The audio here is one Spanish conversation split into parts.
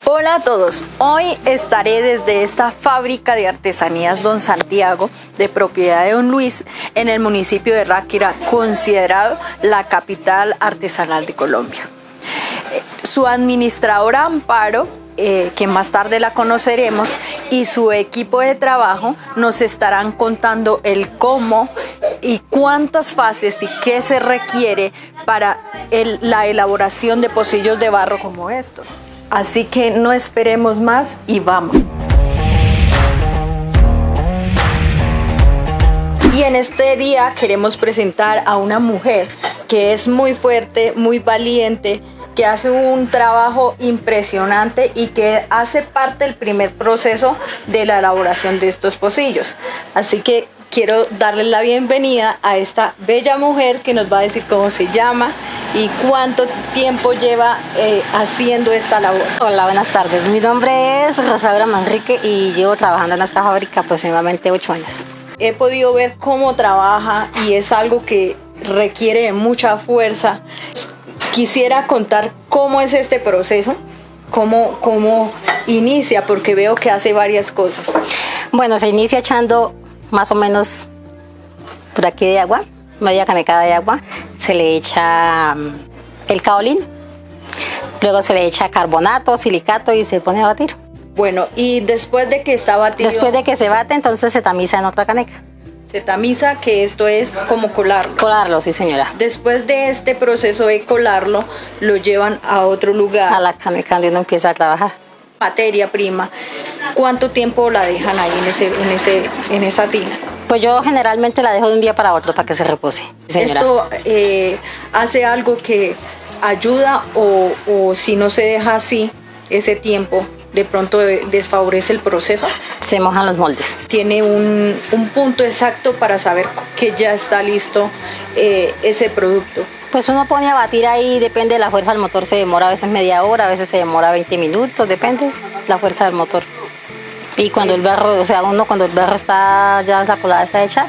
Hola a todos, hoy estaré desde esta fábrica de artesanías Don Santiago, de propiedad de Don Luis, en el municipio de Ráquira, considerado la capital artesanal de Colombia. Su administradora Amparo, que más tarde la conoceremos, y su equipo de trabajo nos estarán contando el cómo y cuántas fases y qué se requiere para la elaboración de pocillos de barro como estos. Así que no esperemos más y vamos. Y en este día queremos presentar a una mujer que es muy fuerte, muy valiente, que hace un trabajo impresionante y que hace parte del primer proceso de la elaboración de estos pocillos. Así que quiero darle la bienvenida a esta bella mujer que nos va a decir cómo se llama y cuánto tiempo lleva haciendo esta labor. Hola, buenas tardes. Mi nombre es Rosaura Manrique y llevo trabajando en esta fábrica aproximadamente 8 años. He podido ver cómo trabaja y es algo que requiere de mucha fuerza. Quisiera contar cómo es este proceso, cómo inicia, porque veo que hace varias cosas. Bueno, se inicia echando más o menos por aquí de agua, media canecada de agua. Se le echa el kaolín, luego se le echa carbonato, silicato y se pone a batir. Bueno, y después de que está batido... Después de que se bate, entonces se tamiza en otra caneca. Se tamiza, que esto es como colarlo. Colarlo, sí señora. Después de este proceso de colarlo, lo llevan a otro lugar. A la caneca donde uno empieza a trabajar. Materia prima, ¿cuánto tiempo la dejan ahí en esa tina? Pues yo generalmente la dejo de un día para otro para que se repose, señora. ¿Esto hace algo que ayuda o si no se deja así ese tiempo, de pronto desfavorece el proceso? Se mojan los moldes. ¿Tiene un punto exacto para saber que ya está listo ese producto? Pues uno pone a batir ahí, depende de la fuerza del motor, se demora a veces media hora, a veces se demora 20 minutos, depende la fuerza del motor. Y cuando el barro, o sea, cuando el barro está, ya la colada está hecha,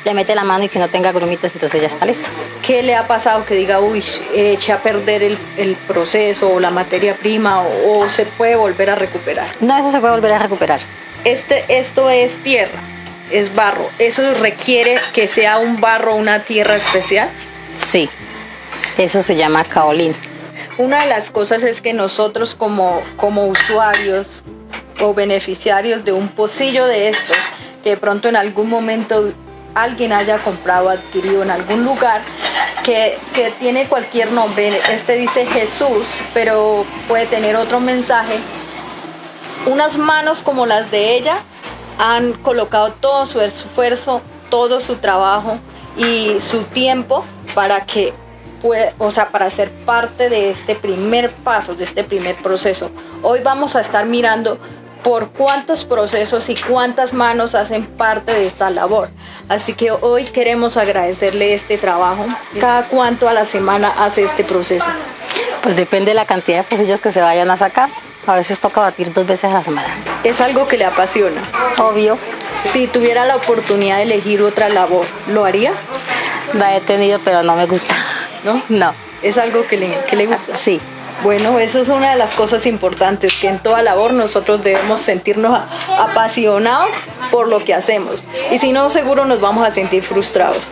le mete la mano y que no tenga grumitos, entonces ya está listo. ¿Qué le ha pasado que diga, uy, eché a perder el proceso o la materia prima o se puede volver a recuperar? No, eso se puede volver a recuperar. Esto es tierra, es barro. ¿Eso requiere que sea un barro, una tierra especial? Sí, eso se llama kaolín. Una de las cosas es que nosotros como usuarios o beneficiarios de un pocillo de estos, que de pronto en algún momento alguien haya comprado, adquirido en algún lugar, que tiene cualquier nombre, este dice Jesús, pero puede tener otro mensaje. Unas manos como las de ella han colocado todo su esfuerzo, todo su trabajo y su tiempo para que para ser parte de este primer paso, de este primer proceso. Hoy vamos a estar mirando por cuántos procesos y cuántas manos hacen parte de esta labor. Así que hoy queremos agradecerle este trabajo. ¿Cada cuánto a la semana hace este proceso? Pues depende de la cantidad de pocillos que se vayan a sacar. A veces toca batir 2 veces a la semana. ¿Es algo que le apasiona? Obvio. Si tuviera la oportunidad de elegir otra labor, ¿lo haría? La he tenido, pero no me gusta. ¿No? No. ¿Es algo que le gusta? Sí. Bueno, eso es una de las cosas importantes, que en toda labor nosotros debemos sentirnos apasionados por lo que hacemos. Y si no, seguro nos vamos a sentir frustrados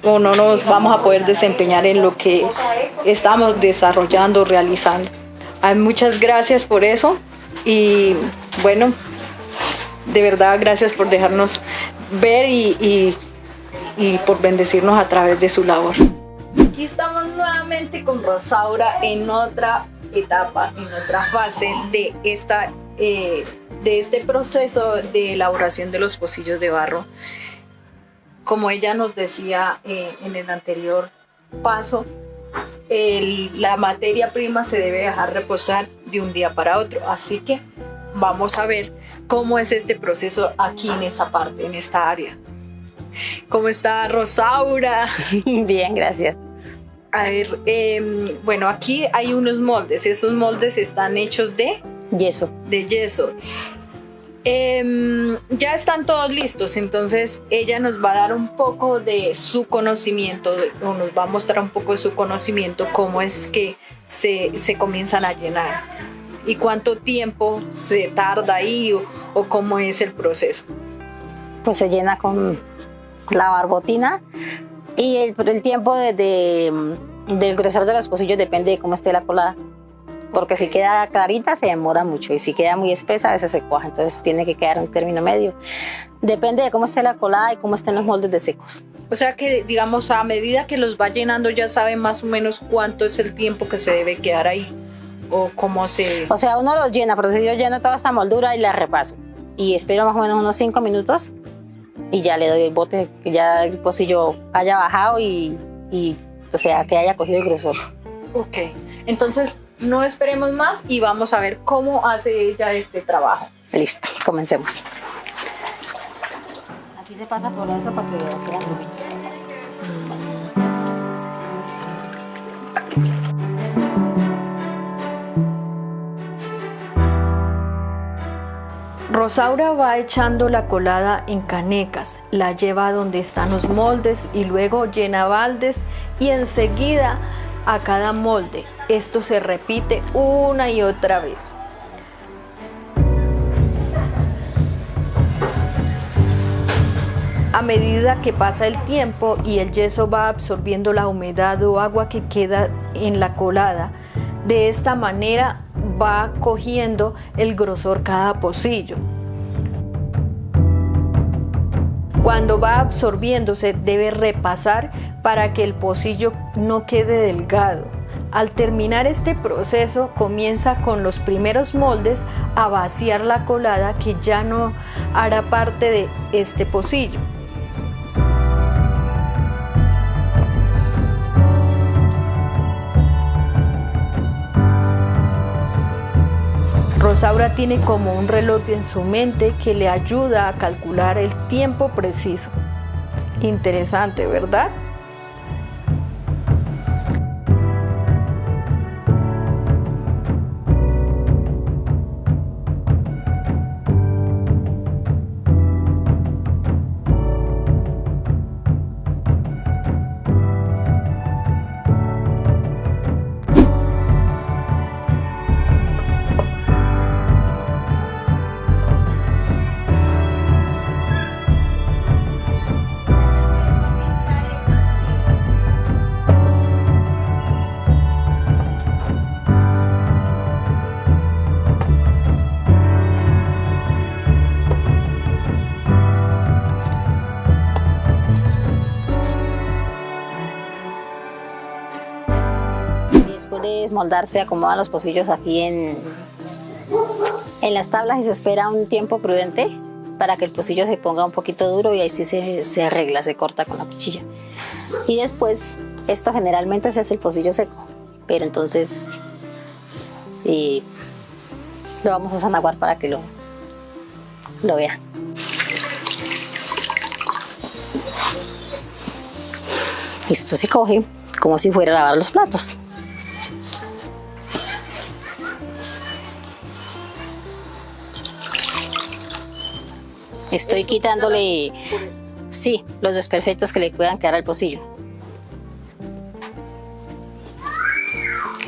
o no nos vamos a poder desempeñar en lo que estamos desarrollando, realizando. Muchas gracias por eso y bueno, de verdad gracias por dejarnos ver y por bendecirnos a través de su labor. Aquí estamos nuevamente con Rosaura en otra etapa, en otra fase de este proceso de elaboración de los pocillos de barro. Como ella nos decía en el anterior paso, la materia prima se debe dejar reposar de un día para otro. Así que vamos a ver cómo es este proceso aquí en esta parte, en esta área. ¿Cómo está Rosaura? Bien, gracias. A ver, bueno, aquí hay unos moldes. Esos moldes están hechos de yeso. De yeso. Ya están todos listos, entonces ella nos va a dar un poco de su conocimiento, o nos va a mostrar un poco de su conocimiento, cómo es que se comienzan a llenar. ¿Y cuánto tiempo se tarda ahí o cómo es el proceso? Pues se llena con la barbotina y el tiempo del grosor de los pocillos depende de cómo esté la colada. Porque si queda clarita se demora mucho y si queda muy espesa a veces se cuaja, entonces tiene que quedar un término medio. Depende de cómo esté la colada y cómo estén los moldes de secos. O sea que, digamos, a medida que los va llenando ya sabe más o menos cuánto es el tiempo que se debe quedar ahí o cómo se... O sea, uno los llena, por decir, yo lleno toda esta moldura y la repaso y espero más o menos unos 5 minutos y ya le doy el bote, que ya el pocillo haya bajado y o sea, que haya cogido el grosor. Ok, entonces no esperemos más y vamos a ver cómo hace ella este trabajo. Listo, comencemos. Aquí se pasa por eso para que queden grumitos. Rosaura va echando la colada en canecas, la lleva a donde están los moldes y luego llena baldes y enseguida a cada molde. Esto se repite una y otra vez. A medida que pasa el tiempo y el yeso va absorbiendo la humedad o agua que queda en la colada, de esta manera va cogiendo el grosor cada pocillo. Cuando va absorbiéndose debe repasar para que el pocillo no quede delgado. Al terminar este proceso comienza con los primeros moldes a vaciar la colada que ya no hará parte de este pocillo. Rosaura tiene como un reloj en su mente que le ayuda a calcular el tiempo preciso. Interesante, ¿verdad? Después de desmoldar se acomodan los pocillos aquí en las tablas y se espera un tiempo prudente para que el pocillo se ponga un poquito duro y ahí sí se arregla, se corta con la cuchilla. Y después, esto generalmente se hace el pocillo seco, pero entonces lo vamos a zanaguar para que lo vean. Esto se coge como si fuera a lavar los platos. Estoy quitándole, sí, los desperfectos que le puedan quedar al pocillo.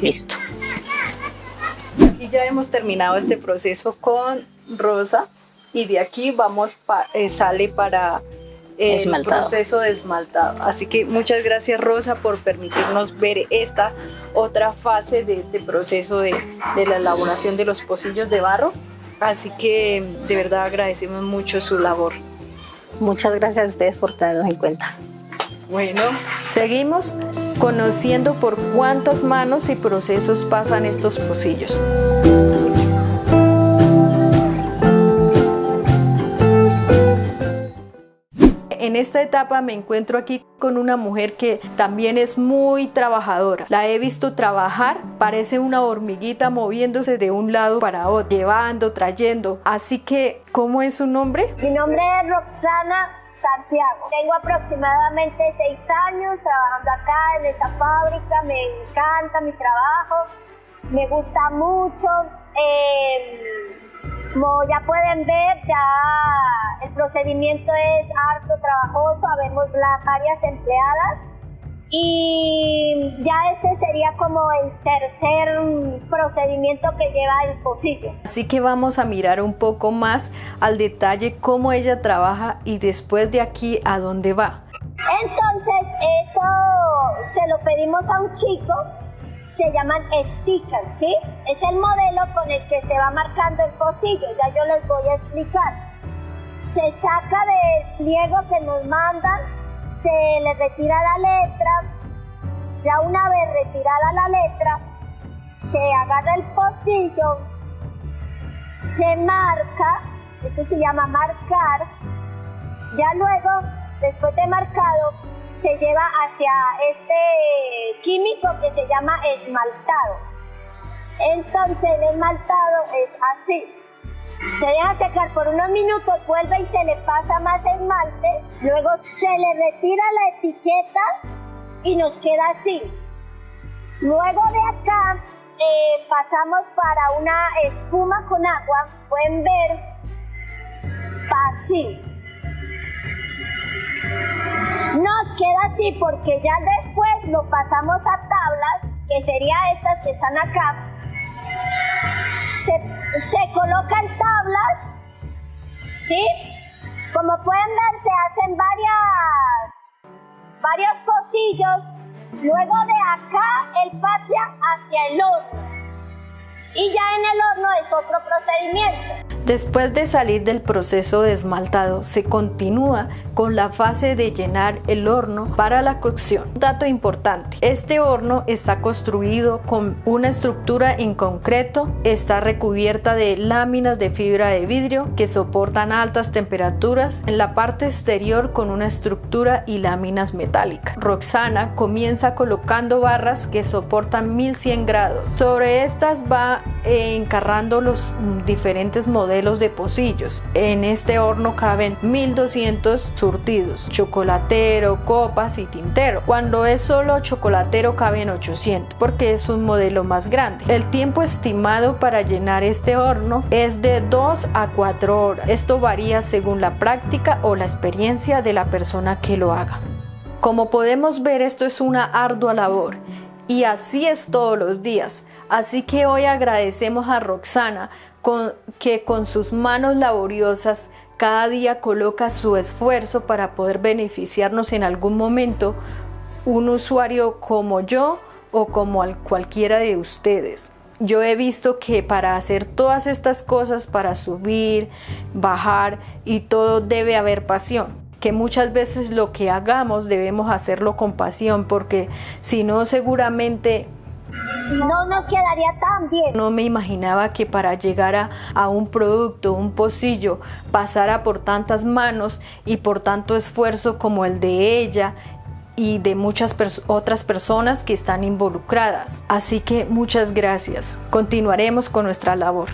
Listo. Aquí ya hemos terminado este proceso con Rosa y de aquí sale para el Esmaltado. proceso de esmaltado. Así que muchas gracias, Rosa, por permitirnos ver esta otra fase de este proceso de la elaboración de los pocillos de barro. Así que de verdad agradecemos mucho su labor. Muchas gracias a ustedes por tenernos en cuenta. Bueno, seguimos conociendo por cuántas manos y procesos pasan estos pocillos. En esta etapa me encuentro aquí con una mujer que también es muy trabajadora. La he visto trabajar, parece una hormiguita moviéndose de un lado para otro, llevando, trayendo. Así que, ¿cómo es su nombre? Mi nombre es Roxana Santiago. Tengo aproximadamente 6 años trabajando acá en esta fábrica. Me encanta mi trabajo, me gusta mucho. Como ya pueden ver, ya el procedimiento es harto trabajoso, habemos varias empleadas y ya este sería como el tercer procedimiento que lleva el pocillo. Así que vamos a mirar un poco más al detalle cómo ella trabaja y después de aquí a dónde va. Entonces esto se lo pedimos a un chico, se llaman stickers, ¿sí? Es el modelo con el que se va marcando el pocillo, ya yo les voy a explicar. Se saca del pliego que nos mandan, se le retira la letra, ya una vez retirada la letra, se agarra el pocillo, se marca, eso se llama marcar, ya luego, después de marcado, se lleva hacia este químico que se llama esmaltado. Entonces el esmaltado es así. Se deja secar por unos minutos, vuelve y se le pasa más esmalte, luego se le retira la etiqueta y nos queda así. Luego de acá pasamos para una espuma con agua, pueden ver, así. Nos queda así porque ya después lo pasamos a tablas, que serían estas que están acá. Se colocan tablas, ¿sí? Como pueden ver, se hacen varios pocillos. Luego de acá, él pasa hacia el horno. Y ya en el horno es otro procedimiento. Después de salir del proceso de esmaltado, se continúa con la fase de llenar el horno para la cocción. Dato importante, este horno está construido con una estructura en concreto, está recubierta de láminas de fibra de vidrio que soportan altas temperaturas, en la parte exterior con una estructura y láminas metálicas. Roxana comienza colocando barras que soportan 1100 grados. Sobre estas va encarrando los diferentes modelos de pocillos. En este horno caben 1200 surtidos, chocolatero, copas y tintero. Cuando es solo chocolatero caben 800 porque es un modelo más grande. El tiempo estimado para llenar este horno es de 2 a 4 horas. Esto varía según la práctica o la experiencia de la persona que lo haga. Como podemos ver, esto es una ardua labor y así es todos los días. Así que hoy agradecemos a Roxana que con sus manos laboriosas cada día coloca su esfuerzo para poder beneficiarnos en algún momento, un usuario como yo o como cualquiera de ustedes. Yo he visto que para hacer todas estas cosas, para subir, bajar y todo, debe haber pasión. Que muchas veces lo que hagamos debemos hacerlo con pasión, porque si no seguramente no nos quedaría tan bien. No me imaginaba que para llegar a un producto, un pocillo, pasara por tantas manos y por tanto esfuerzo como el de ella y de muchas otras personas que están involucradas. Así que muchas gracias. Continuaremos con nuestra labor.